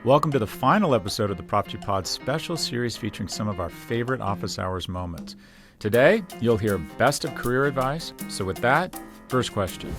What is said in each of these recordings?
Welcome to the final episode of the Prof G Pod special series featuring some of our favorite office hours moments. Today, you'll hear best of career advice. So with that, first question.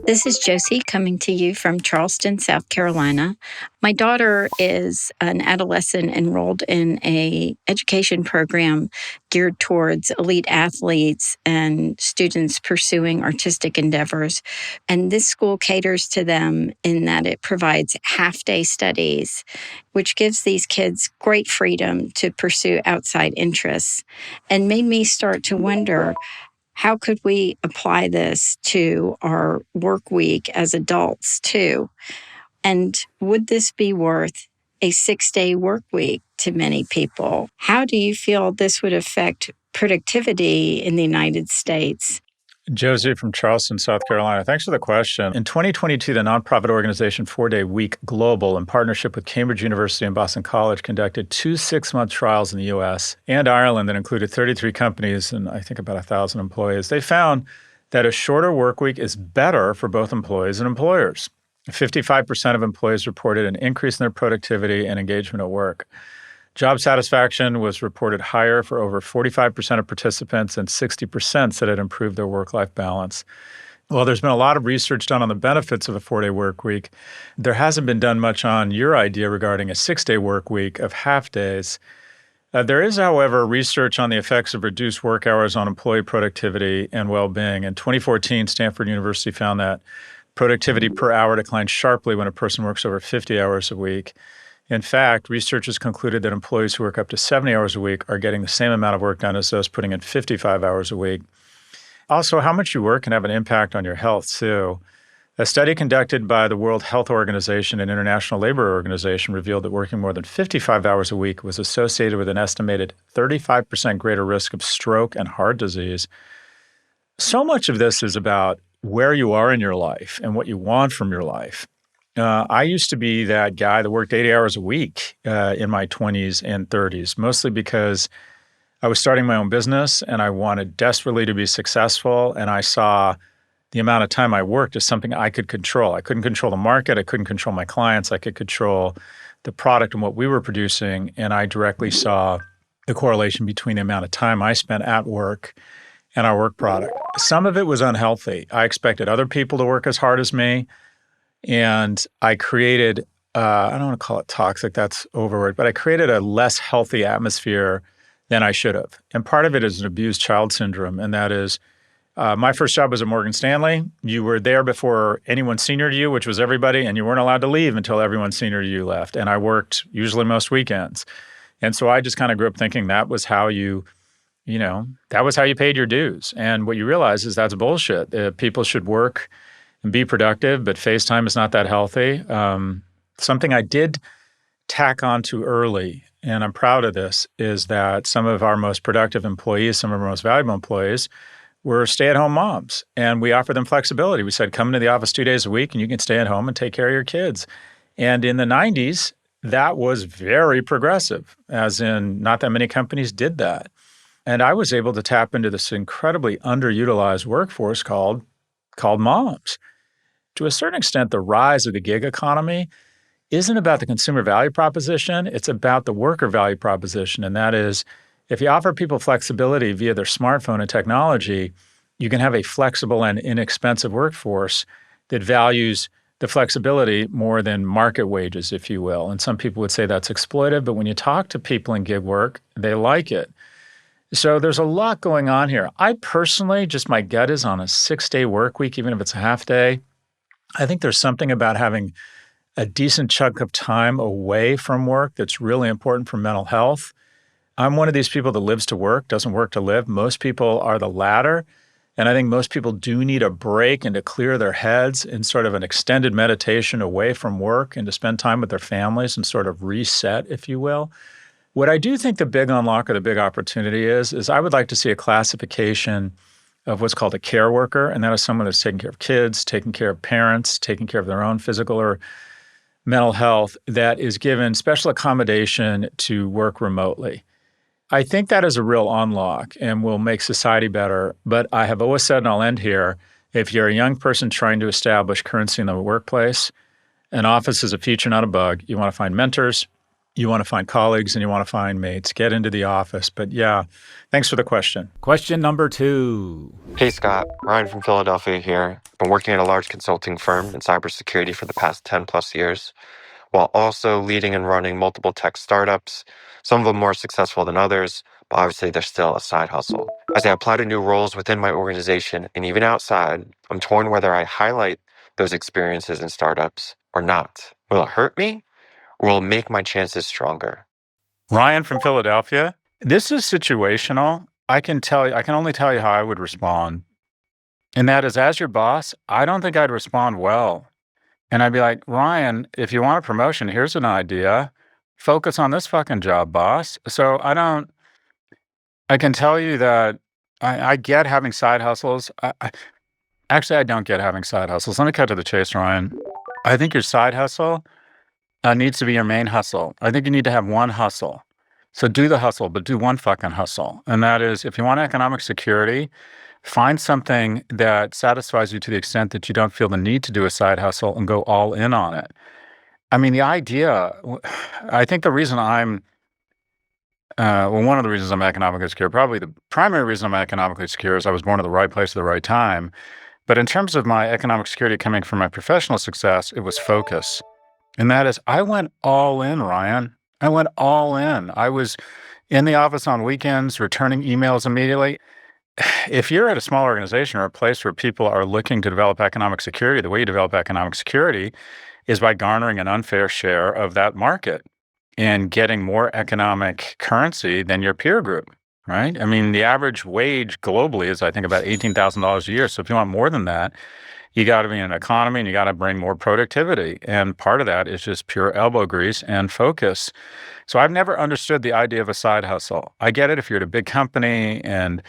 This is Josie coming to you from Charleston, South Carolina. My daughter is an adolescent enrolled in an education program geared towards elite athletes and students pursuing artistic endeavors. And this school caters to them in that it provides half-day studies, which gives these kids great freedom to pursue outside interests, and made me start to wonder, how could we apply this to our work week as adults too? And would this be worth a 6-day work week to many people? How do you feel this would affect productivity in the United States? Josie from Charleston, South Carolina. Thanks for the question. In 2022, the nonprofit organization 4-Day Week Global, in partnership with Cambridge University and Boston College, conducted 2 6-month trials in the U.S. and Ireland that included 33 companies and I think about 1,000 employees. They found that a shorter work week is better for both employees and employers. 55% of employees reported an increase in their productivity and engagement at work. Job satisfaction was reported higher for over 45% of participants, and 60% said it improved their work-life balance. Well, there's been a lot of research done on the benefits of a 4-day work week. There hasn't been done much on your idea regarding a 6-day work week of half days. There is, however, research on the effects of reduced work hours on employee productivity and well-being. In 2014, Stanford University found that productivity per hour declined sharply when a person works over 50 hours a week. In fact, researchers concluded that employees who work up to 70 hours a week are getting the same amount of work done as those putting in 55 hours a week. Also, how much you work can have an impact on your health, too. A study conducted by the World Health Organization and International Labor Organization revealed that working more than 55 hours a week was associated with an estimated 35% greater risk of stroke and heart disease. So much of this is about where you are in your life and what you want from your life. I used to be that guy that worked 80 hours a week in my 20s and 30s, mostly because I was starting my own business and I wanted desperately to be successful. And I saw the amount of time I worked as something I could control. I couldn't control the market. I couldn't control my clients. I could control the product and what we were producing. And I directly saw the correlation between the amount of time I spent at work and our work product. Some of it was unhealthy. I expected other people to work as hard as me. And I created, I don't want to call it toxic, that's overword, but I created a less healthy atmosphere than I should have. And part of it is an abused child syndrome. And that is, my first job was at Morgan Stanley. You were there before anyone senior to you, which was everybody, and you weren't allowed to leave until everyone senior to you left. And I worked usually most weekends. And so I just kind of grew up thinking that was how that was how you paid your dues. And what you realize is that's bullshit. People should work and be productive, but FaceTime is not that healthy. Something I did tack on to early, and I'm proud of this, is that some of our most productive employees, some of our most valuable employees, were stay-at-home moms. And we offered them flexibility. We said, come into the office 2 days a week and you can stay at home and take care of your kids. And in the 90s, that was very progressive, as in not that many companies did that. And I was able to tap into this incredibly underutilized workforce called moms. To a certain extent, the rise of the gig economy isn't about the consumer value proposition. It's about the worker value proposition. And that is, if you offer people flexibility via their smartphone and technology, you can have a flexible and inexpensive workforce that values the flexibility more than market wages, if you will. And some people would say that's exploitive, but when you talk to people in gig work, they like it. So there's a lot going on here. I personally, just my gut is on a 6-day work week, even if it's a half day. I think there's something about having a decent chunk of time away from work that's really important for mental health. I'm one of these people that lives to work, doesn't work to live. Most people are the latter. And I think most people do need a break and to clear their heads in sort of an extended meditation away from work and to spend time with their families and sort of reset, if you will. What I do think the big unlock or the big opportunity is I would like to see a classification of what's called a care worker, and that is someone that's taking care of kids, taking care of parents, taking care of their own physical or mental health, that is given special accommodation to work remotely. I think that is a real unlock and will make society better. But I have always said, and I'll end here, if you're a young person trying to establish currency in the workplace, An office is a feature, not a bug. You want to find mentors, you want to find colleagues, and you want to find mates. Get into the office. But yeah, thanks for the question. Question number 2. Hey Scott, Ryan from Philadelphia here. Been working at a large consulting firm in cybersecurity for the past 10 plus years, while also leading and running multiple tech startups, some of them more successful than others, but obviously they're still a side hustle. As I apply to new roles within my organization and even outside, I'm torn whether I highlight those experiences in startups or not. Will it hurt me or will it make my chances stronger? Ryan from Philadelphia. This is situational. I can only tell you how I would respond. And that is, as your boss, I don't think I'd respond well. And I'd be like, Ryan, if you want a promotion, here's an idea. Focus on this fucking job, boss. So I can tell you that I get having side hustles. Actually, I don't get having side hustles. Let me cut to the chase, Ryan. I think your side hustle needs to be your main hustle. I think you need to have one hustle. So do the hustle, but do one fucking hustle. And that is, if you want economic security, find something that satisfies you to the extent that you don't feel the need to do a side hustle and go all in on it. I mean, the idea, I think the reason one of the reasons I'm economically secure, probably the primary reason I'm economically secure is I was born at the right place at the right time. But in terms of my economic security coming from my professional success, it was focus. And that is, I went all in, Ryan. I went all in. I was in the office on weekends, returning emails immediately. If you're at a small organization or a place where people are looking to develop economic security, the way you develop economic security is by garnering an unfair share of that market and getting more economic currency than your peer group, right? I mean, the average wage globally is, I think, about $18,000 a year. So if you want more than that, you got to be in an economy and you got to bring more productivity. And part of that is just pure elbow grease and focus. So I've never understood the idea of a side hustle. I get it if you're at a big company and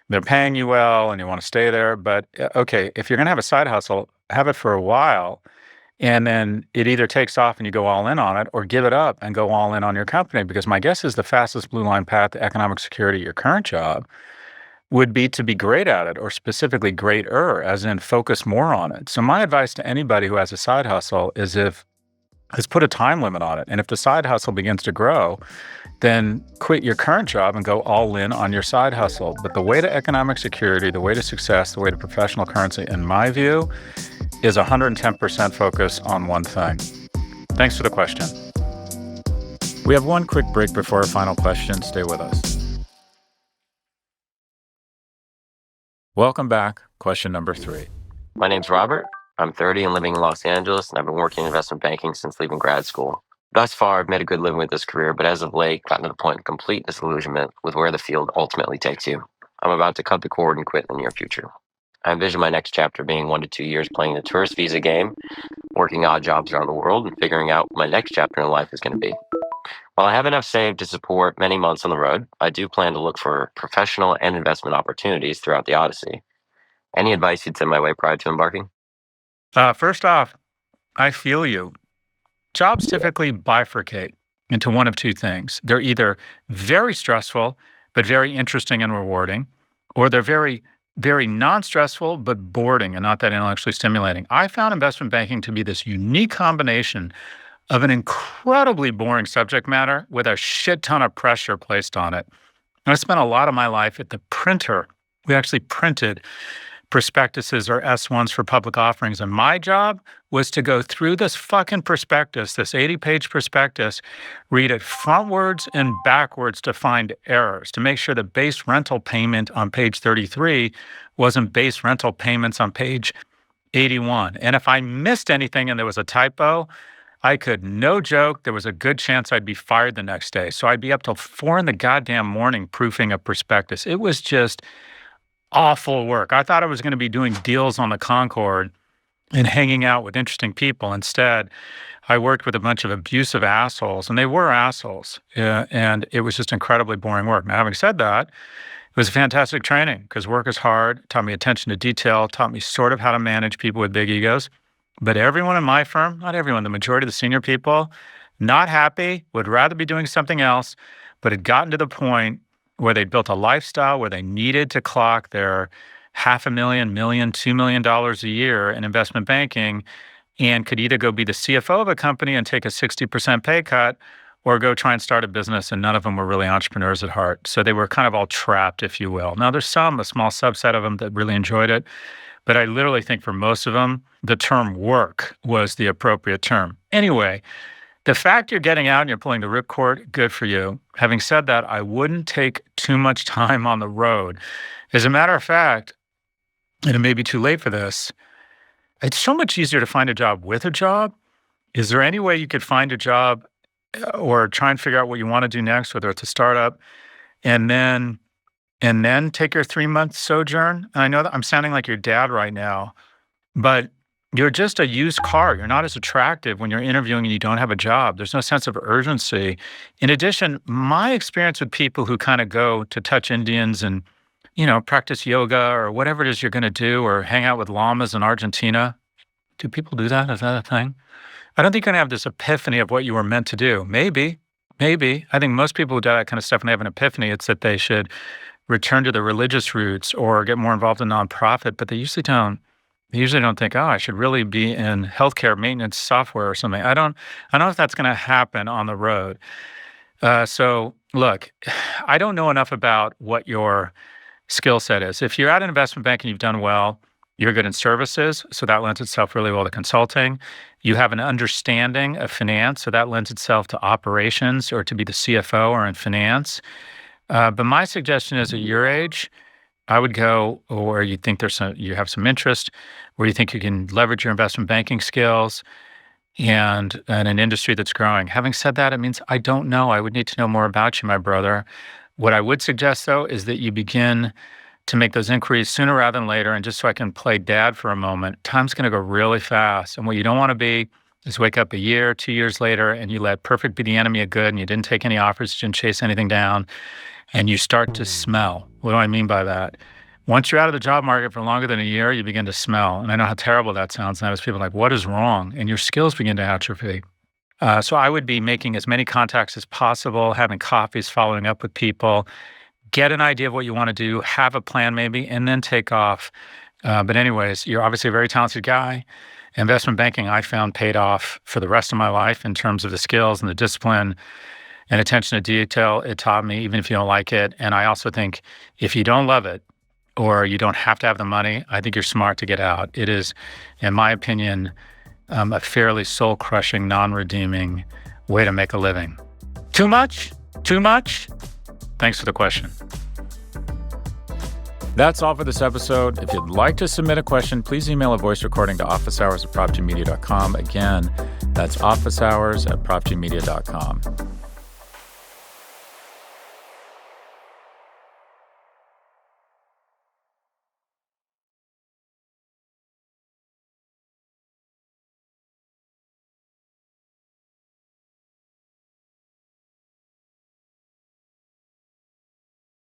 they're paying you well and you want to stay there. But okay, if you're going to have a side hustle, have it for a while. And then it either takes off and you go all in on it, or give it up and go all in on your company. Because my guess is the fastest blue line path to economic security at your current job would be to be great at it, or specifically greater, as in focus more on it. So my advice to anybody who has a side hustle is put a time limit on it. And if the side hustle begins to grow, then quit your current job and go all in on your side hustle. But the way to economic security, the way to success, the way to professional currency, in my view, is 110% focus on one thing. Thanks for the question. We have one quick break before our final question. Stay with us. Welcome back. Question number 3. My name's Robert. I'm 30 and living in Los Angeles, and I've been working in investment banking since leaving grad school. Thus far, I've made a good living with this career, but as of late, gotten to the point of complete disillusionment with where the field ultimately takes you. I'm about to cut the cord and quit in the near future. I envision my next chapter being 1 to 2 years playing the tourist visa game, working odd jobs around the world, and figuring out what my next chapter in life is going to be. While I have enough saved to support many months on the road, I do plan to look for professional and investment opportunities throughout the Odyssey. Any advice you'd send my way prior to embarking? First off, I feel you. Jobs typically bifurcate into one of two things. They're either very stressful, but very interesting and rewarding, or they're very, very non-stressful, but boring and not that intellectually stimulating. I found investment banking to be this unique combination of an incredibly boring subject matter with a shit ton of pressure placed on it. And I spent a lot of my life at the printer. We actually printed prospectuses or S1s for public offerings. And my job was to go through this fucking prospectus, this 80-page prospectus, read it frontwards and backwards to find errors, to make sure the base rental payment on page 33 wasn't base rental payments on page 81. And if I missed anything and there was a typo, I could, no joke, there was a good chance I'd be fired the next day. So I'd be up till 4 in the goddamn morning proofing a prospectus. It was just awful work. I thought I was going to be doing deals on the Concord and hanging out with interesting people. Instead, I worked with a bunch of abusive assholes, and they were assholes. And it was just incredibly boring work. Now, having said that, it was a fantastic training because work is hard, taught me attention to detail, taught me sort of how to manage people with big egos. But everyone in my firm, not everyone, the majority of the senior people, not happy, would rather be doing something else, but had gotten to the point where they built a lifestyle where they needed to clock their $500,000, $1 million, $2 million a year in investment banking and could either go be the CFO of a company and take a 60% pay cut or go try and start a business, and none of them were really entrepreneurs at heart. So they were kind of all trapped, if you will. Now, there's a small subset of them that really enjoyed it, but I literally think for most of them, the term work was the appropriate term. Anyway, the fact you're getting out and you're pulling the ripcord, good for you. Having said that, I wouldn't take too much time on the road. As a matter of fact, and it may be too late for this, it's so much easier to find a job with a job. Is there any way you could find a job or try and figure out what you want to do next, whether it's a startup, and then take your 3-month sojourn? And I know that I'm sounding like your dad right now, but you're just a used car. You're not as attractive when you're interviewing and you don't have a job. There's no sense of urgency. In addition, my experience with people who kind of go to touch Indians and, practice yoga or whatever it is you're going to do, or hang out with llamas in Argentina. Do people do that? Is that a thing? I don't think you're going to have this epiphany of what you were meant to do. Maybe. I think most people who do that kind of stuff, when they have an epiphany, it's that they should return to their religious roots or get more involved in nonprofit, but they usually don't. They usually don't think, I should really be in healthcare maintenance software or something. I don't know if that's going to happen on the road. So look, I don't know enough about what your skill set is. If you're at an investment bank and you've done well, you're good in services, so that lends itself really well to consulting. You have an understanding of finance, so that lends itself to operations or to be the CFO or in finance. But my suggestion is, at your age, I would go where you think you have some interest, where you think you can leverage your investment banking skills and in an industry that's growing. Having said that, it means I don't know. I would need to know more about you, my brother. What I would suggest, though, is that you begin to make those inquiries sooner rather than later. And just so I can play dad for a moment, time's going to go really fast. And what you don't want to be is wake up a year, 2 years later, and you let perfect be the enemy of good, and you didn't take any offers, you didn't chase anything down, and you start to smell. What do I mean by that? Once you're out of the job market for longer than a year, you begin to smell. And I know how terrible that sounds. And I was people like, what is wrong? And your skills begin to atrophy. So I would be making as many contacts as possible, having coffees, following up with people, get an idea of what you want to do, have a plan maybe, and then take off. But anyways, you're obviously a very talented guy. Investment banking, I found, paid off for the rest of my life in terms of the skills and the discipline and attention to detail it taught me, even if you don't like it. And I also think if you don't love it or you don't have to have the money, I think you're smart to get out. It is, in my opinion, a fairly soul-crushing, non-redeeming way to make a living. Too much? Too much? Thanks for the question. That's all for this episode. If you'd like to submit a question, please email a voice recording to officehours@profgmedia.com. Again, that's officehours@profgmedia.com.